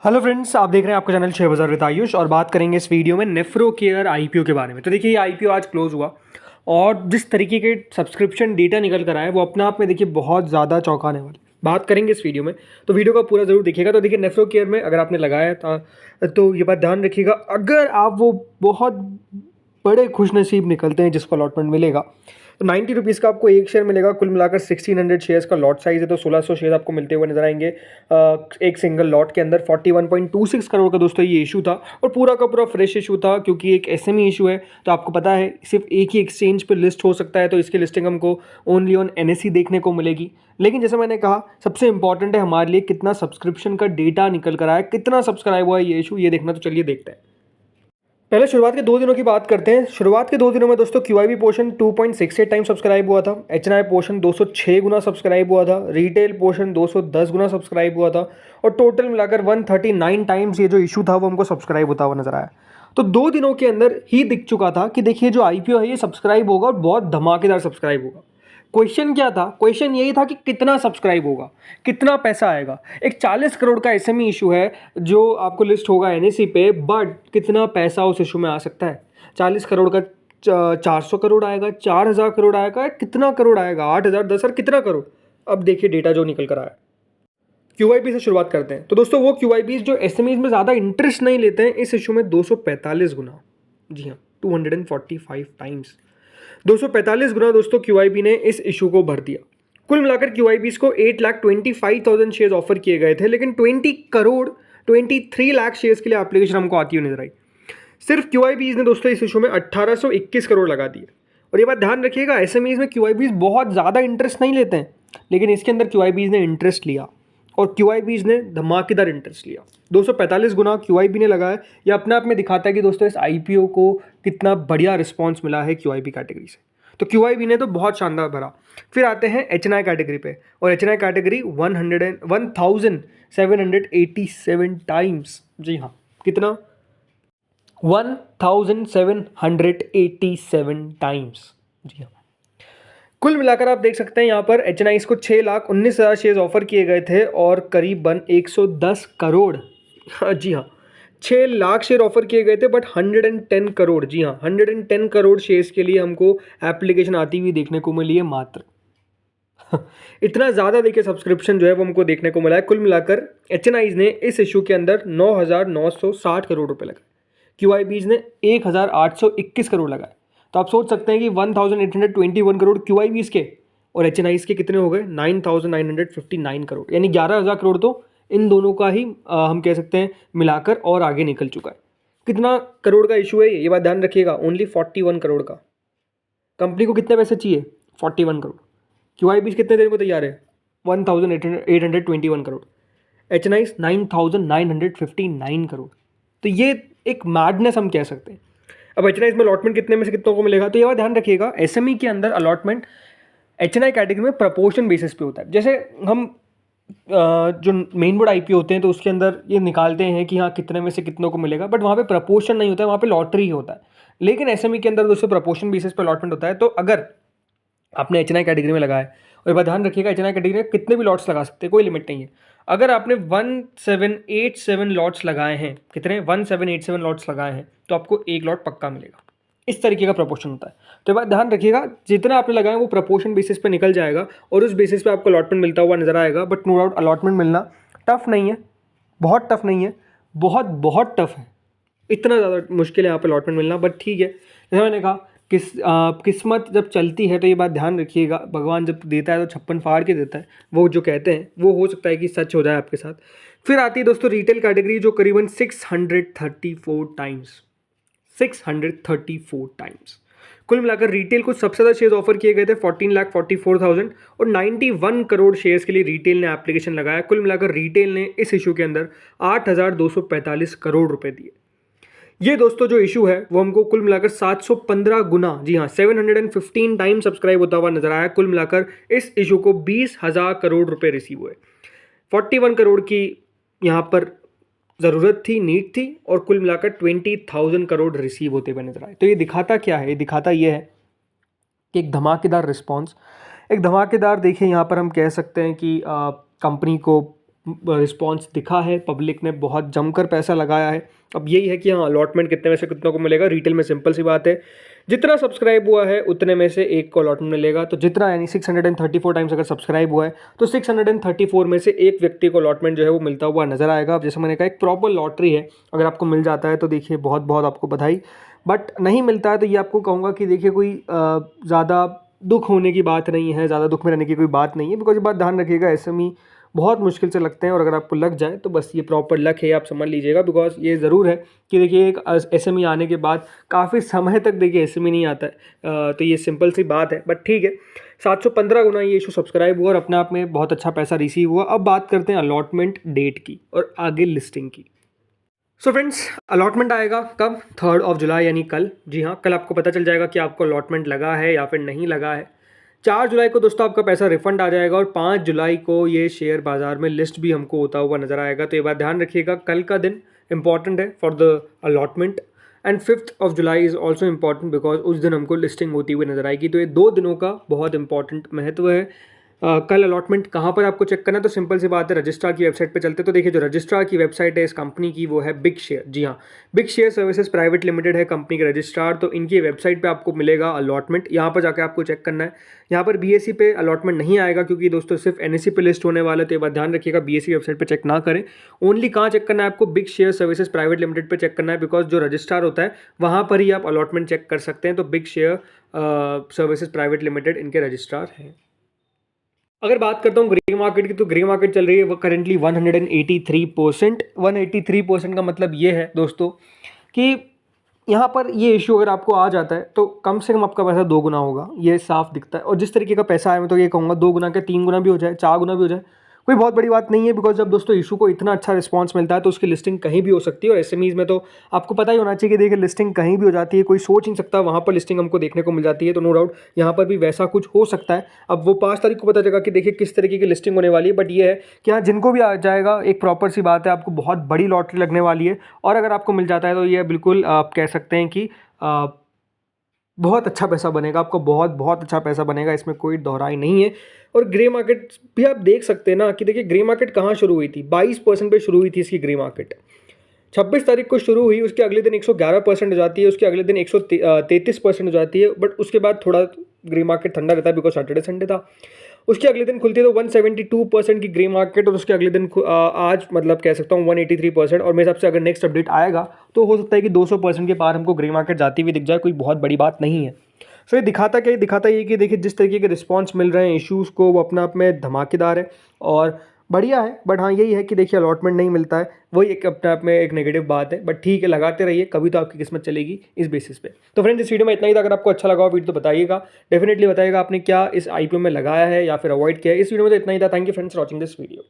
Hello friends, आप देख रहे हैं आपका चैनल शेयर बाजार विद आयुष और बात करेंगे इस वीडियो में नेफ्रो केयर आईपीओ के बारे में। तो देखिए, ये आईपीओ आज क्लोज हुआ और जिस तरीके के सब्सक्रिप्शन डेटा निकल कर आया वो अपने आप में देखिए बहुत ज़्यादा चौंकाने वाली बात करेंगे इस वीडियो में। तो वीडियो का पूरा जरूर देखिएगा। तो देखिए, नेफ्रो केयर में अगर आपने लगाया था तो ये बात ध्यान रखिएगा, अगर आप वो बहुत बड़े खुशनसीब निकलते हैं जिसको अलॉटमेंट मिलेगा तो 90 रुपीज़ का आपको एक शेयर मिलेगा। कुल मिलाकर 1600 शेयर्स का लॉट साइज है, तो 1600 शेयर आपको मिलते हुए नजर आएंगे एक सिंगल लॉट के अंदर। 41.26 करोड़ का दोस्तों ये इशू था और पूरा का पूरा फ्रेश इशू था, क्योंकि एक एसएमई इशू है। तो आपको पता है सिर्फ एक ही एक्सचेंज पर लिस्ट हो सकता है, तो इसकी लिस्टिंग हमको ओनली ऑन एनएसई देखने को मिलेगी। लेकिन जैसे मैंने कहा, सबसे इंपॉर्टेंट है हमारे लिए कितना सब्सक्रिप्शन का डेटा निकल कर आया, कितना सब्सक्राइब हुआ है ये इशू, ये देखना। तो चलिए देखते हैं। पहले शुरुआत के 2 दिनों की बात करते हैं। शुरुआत के 2 दिनों में दोस्तों क्यूआईबी पोर्शन 2.68 टाइम सब्सक्राइब हुआ था, एचएनआई पोर्शन 206 गुना सब्सक्राइब हुआ था, रिटेल पोर्शन 210 गुना सब्सक्राइब हुआ था और टोटल मिलाकर 139 टाइम्स ये जो इशू था वो हमको सब्सक्राइब होता हुआ नजर आया। तो 2 दिनों के अंदर ही दिख चुका था कि देखिए जो आईपीओ है ये सब्सक्राइब होगा और बहुत धमाकेदार सब्सक्राइब होगा। क्वेश्चन क्या था? क्वेश्चन यही था कि कितना सब्सक्राइब होगा, कितना पैसा आएगा। एक 40 करोड़ का एसएमई इशू है जो आपको लिस्ट होगा एनएसई पे, बट कितना पैसा उस इशू में आ सकता है? 40 करोड़ का 400 करोड़ आएगा, 4000 करोड़ आएगा, कितना करोड़ आएगा? 8000, 10,000, कितना करोड़? अब देखिए डेटा जो निकल कर आया। क्यूआईबी से शुरुआत करते हैं। तो दोस्तों वो क्यूआईबी जो एसएमईज में ज़्यादा इंटरेस्ट नहीं लेते हैं, इस इशू में 245 गुना, जी हाँ 245 टाइम्स, 245 गुना दोस्तों क्यूआईबी ने इस इशू को भर दिया। कुल मिलाकर क्यूआईबीज को 8,25,000 शेयर्स ऑफर किए गए थे, लेकिन 23 लाख शेयर्स के लिए एप्लीकेशन हमको आती हुई नजर आई। सिर्फ क्यूआईबीज ने दोस्तों इस इशू में 1821 करोड़ लगा दिए। और ये बात ध्यान रखिएगा, एसएमईज में क्यूआईबीज बहुत ज़्यादा इंटरेस्ट नहीं लेते हैं, लेकिन इसके अंदर क्यूआईबीज ने इंटरेस्ट लिया और क्यूआईबीज ने धमाकेदार इंटरेस्ट लिया। 245 गुना क्यूआईबी ने लगाया। ये अपने आप में दिखाता है कि दोस्तों इस आईपीओ को कितना बढ़िया रिस्पांस मिला है क्यूआईबी कैटेगरी से। तो क्यूआईबी ने तो बहुत शानदार भरा। फिर आते हैं एचएनआई कैटेगरी पे, और एचएनआई कैटेगरी 1787 टाइम्स, जी हाँ कितना? 1787 टाइम्स, जी हाँ। कुल मिलाकर आप देख सकते हैं यहाँ पर एचएनआई को 6,19,000 शेयर्स ऑफर किए गए थे और करीबन 110 करोड़, हाँ जी हाँ 6 लाख शेयर ऑफर किए गए थे, बट 110 करोड़, जी हाँ 110 करोड़ शेयर्स के लिए हमको एप्लीकेशन आती हुई देखने को मिली है मात्र। इतना ज़्यादा देखिए सब्सक्रिप्शन जो है वो हमको देखने को मिला है। कुल मिलाकर एचएनआईज ने इस इशू के अंदर 9,960 करोड़ रुपए लगाए, क्यूआईबीज ने 1,821 करोड़ लगाए। तो आप सोच सकते हैं कि 1,821 करोड़ क्यूआईबीज के और एचएनआईज के कितने हो गए? 9,959 करोड़, यानी 11,000 करोड़ तो इन दोनों का ही हम कह सकते हैं मिलाकर और आगे निकल चुका है। कितना करोड़ का इशू है ये बात ध्यान रखिएगा, ओनली 41 करोड़ का। कंपनी को कितने पैसे चाहिए? 41 करोड़। क्यूआईबीज कितने देने को तैयार है? 1,821 करोड़। एचएनआईज 9,959 करोड़। तो ये एक मैडनेस हम कह सकते हैं। अब एचएनआई में अलॉटमेंट कितने में से कितनों को मिलेगा? तो ये बात ध्यान रखिएगा, एसएमई के अंदर अलॉटमेंट एचएनआई कैटेगरी में प्रपोर्शन बेसिस पे होता है। जैसे हम जो मेन बोर्ड आईपीओ होते हैं तो उसके अंदर ये निकालते हैं कि हाँ कितने में से कितनों को मिलेगा, बट वहाँ पे प्रपोर्शन नहीं होता है, वहाँ पे लॉटरी होता है। लेकिन एसएमई के अंदर दोस्तों प्रपोर्शन बेसिस पे अलॉटमेंट होता है। तो अगर आपने एचएनआई कैटेगरी में लगाया, और ये बात ध्यान रखिएगा एचएनआई कैटेगरी में कितने भी लॉट्स लगा सकते हैं, कोई लिमिट नहीं है। अगर आपने 1787 लॉट्स लगाए हैं, कितने? 1787 लॉट्स लगाए हैं, तो आपको एक लॉट पक्का मिलेगा। इस तरीके का प्रपोर्शन होता है। तो ये बात ध्यान रखिएगा, जितना आपने लगाया वो प्रपोर्शन बेसिस पे निकल जाएगा और उस बेसिस पे आपको अलॉटमेंट मिलता हुआ नजर आएगा। बट नो डाउट अलॉटमेंट मिलना टफ नहीं है, बहुत टफ नहीं है, बहुत बहुत टफ है। इतना ज़्यादा मुश्किल है यहाँ पे अलॉटमेंट मिलना, बट ठीक है। जैसे मैंने कहा किस्मत जब चलती है तो ये बात ध्यान रखिएगा, भगवान जब देता है तो छप्पन फाड़ के देता है, वो जो कहते हैं वो हो सकता है कि सच हो जाए आपके साथ। फिर आती है दोस्तों रिटेल कैटेगरी, जो करीबन 634 टाइम्स, 634 टाइम्स। कुल मिलाकर रिटेल को सबसे ज़्यादा शेयर्स ऑफर किए गए थे 14,44,000 और 91 करोड़ शेयर्स के लिए रिटेल ने एप्लीकेशन लगाया। कुल मिलाकर रिटेल ने इस इशू के अंदर 8,245 करोड़ रुपए दिए। ये दोस्तों जो इशू है वो हमको कुल मिलाकर 715 गुना, जी हाँ 715 टाइम सब्सक्राइब होता हुआ नजर आया। कुल मिलाकर इस इशू को 20,000 करोड़ रुपए रिसीव हुए। 41 करोड़ की यहाँ पर ज़रूरत थी, नीड थी, और कुल मिलाकर 20,000 करोड़ रिसीव होते हुए नजर आए। तो ये दिखाता क्या है? ये दिखाता ये है कि एक धमाकेदार रिस्पॉन्स, एक धमाकेदार, देखिए यहाँ पर हम कह सकते हैं कि कंपनी को रिस्पॉन्स दिखा है, पब्लिक ने बहुत जमकर पैसा लगाया है। अब यही है कि हाँ अलॉटमेंट कितने में से कितनों को मिलेगा। रिटेल में सिंपल सी बात है, जितना सब्सक्राइब हुआ है उतने में से एक को अलॉटमेंट मिलेगा। तो जितना यानी 634 टाइम्स अगर सब्सक्राइब हुआ है तो 634 में से एक व्यक्ति को अलॉटमेंट जो है वो मिलता हुआ नजर आएगा। अब जैसे मैंने कहा एक प्रॉपर लॉटरी है, अगर आपको मिल जाता है तो देखिए बहुत बहुत आपको बधाई, बट नहीं मिलता है तो ये आपको कहूँगा कि देखिए कोई ज़्यादा दुख होने की बात नहीं है, ज़्यादा दुख में रहने की कोई बात नहीं है। बिकॉज ये बात ध्यान रखिएगा, एसएमई बहुत मुश्किल से लगते हैं और अगर आपको लग जाए तो बस ये प्रॉपर लक है, आप समझ लीजिएगा। बिकॉज ये ज़रूर है कि देखिए एक एसएमई आने के बाद काफ़ी समय तक देखिए एसएमई नहीं आता है, तो ये सिंपल सी बात है। बट ठीक है, 715 गुना ये इशू सब्सक्राइब हुआ और अपने आप में बहुत अच्छा पैसा रिसीव हुआ। अब बात करते हैं अलॉटमेंट डेट की और आगे लिस्टिंग की। सो फ्रेंड्स, अलॉटमेंट आएगा कब? 3 जुलाई यानी कल। जी हाँ, कल आपको पता चल जाएगा कि आपको अलॉटमेंट लगा है या फिर नहीं लगा है। 4 जुलाई को दोस्तों आपका पैसा रिफंड आ जाएगा और 5 जुलाई को ये शेयर बाजार में लिस्ट भी हमको होता हुआ नजर आएगा। तो ये बात ध्यान रखिएगा, कल का दिन इंपॉर्टेंट है for the allotment. And 5 July is also important because उस दिन हमको लिस्टिंग होती हुई नजर आएगी। तो ये 2 दिनों का बहुत इंपॉर्टेंट महत्व है। कल अलॉटमेंट कहाँ पर आपको चेक करना है? तो सिंपल सी बात है, रजिस्ट्रार की वेबसाइट पे चलते। तो देखिए जो रजिस्ट्रार की वेबसाइट है इस कंपनी की वो है बिग शेयर। जी हाँ, big share services private limited है कंपनी के रजिस्ट्रार। तो इनकी वेबसाइट पे आपको मिलेगा अलॉटमेंट, यहाँ पर जाकर आपको चेक करना है। यहाँ पर बीएसई पे अलॉटमेंट नहीं आएगा क्योंकि दोस्तों सिर्फ एनएसई पे लिस्ट होने वाला है। तो ये बात ध्यान रखिएगा, बीएसई वेबसाइट पर चेक ना करें। ओनली कहाँ चेक करना है आपको? Big share services private limited पर चेक करना है। बिकॉज जो रजिस्ट्रार होता है वहाँ पर ही आप अलॉटमेंट चेक कर सकते हैं। तो big share services private limited इनके रजिस्ट्रार हैं। अगर बात करता हूँ ग्रे मार्केट की, तो ग्रे मार्केट चल रही है वो करेंटली 183%। 183% का मतलब ये है दोस्तों कि यहाँ पर ये इशू अगर आपको आ जाता है तो कम से कम आपका पैसा 2 गुना होगा, ये साफ दिखता है। और जिस तरीके का पैसा है मैं तो ये कहूँगा 2 गुना के 3 गुना भी हो जाए, 4 गुना भी हो जाए, कोई बहुत बड़ी बात नहीं है। बिकॉज जब दोस्तों इशू को इतना अच्छा रिस्पांस मिलता है तो उसकी लिस्टिंग कहीं भी हो सकती है। और एसएमईज में तो आपको पता ही होना चाहिए कि देखिए लिस्टिंग कहीं भी हो जाती है, कोई सोच नहीं सकता वहाँ पर लिस्टिंग हमको देखने को मिल जाती है। तो नो डाउट यहाँ पर भी वैसा कुछ हो सकता है। अब वो 5 तारीख को पता चलेगा कि देखिए किस तरीके की लिस्टिंग होने वाली है। बट ये है कि हाँ जिनको भी आ जाएगा, एक प्रॉपर सी बात है, आपको बहुत बड़ी लॉटरी लगने वाली है। और अगर आपको मिल जाता है तो ये बिल्कुल आप कह सकते हैं कि बहुत अच्छा पैसा बनेगा आपको, बहुत बहुत अच्छा पैसा बनेगा, इसमें कोई दोहराई नहीं है। और ग्रे मार्केट भी आप देख सकते हैं ना कि देखिए ग्रे मार्केट कहाँ शुरू हुई थी, 22% पे शुरू हुई थी इसकी ग्रे मार्केट। 26 तारीख को शुरू हुई, उसके अगले दिन 111% हो जाती है, उसके अगले दिन 133% हो जाती है। बट उसके बाद थोड़ा ग्रे मार्केट ठंडा रहता है बिकॉज सैटरडे संडे था। उसके अगले दिन खुलती है तो 172% की ग्रे मार्केट, और उसके अगले दिन आज मतलब कह सकता हूँ 183%। और मेरे हिसाब से अगर नेक्स्ट अपडेट आएगा तो हो सकता है कि 200% के पार हमको ग्रे मार्केट जाती हुई दिख जाए, कोई बहुत बड़ी बात नहीं है। सो ये दिखाता क्या? दिखाता ये कि देखिए जिस तरीके के रिस्पॉन्स मिल रहे हैं इश्यूज़ को, वो अपना आप में धमाकेदार है और बढ़िया है। बट हाँ यही है कि देखिए अलॉटमेंट नहीं मिलता है, वही एक अपने आप में एक नेगेटिव बात है। बट ठीक है, लगाते रहिए, कभी तो आपकी किस्मत चलेगी इस बेसिस पे। तो फ्रेंड्स इस वीडियो में इतना ही था। अगर आपको अच्छा लगा हो वीडियो तो बताइएगा, डेफिनेटली बताइएगा आपने क्या इस आईपीओ में लगाया है या फिर अवॉइड किया है। इस वीडियो में तो इतना ही था। Thank you friends for watching this video.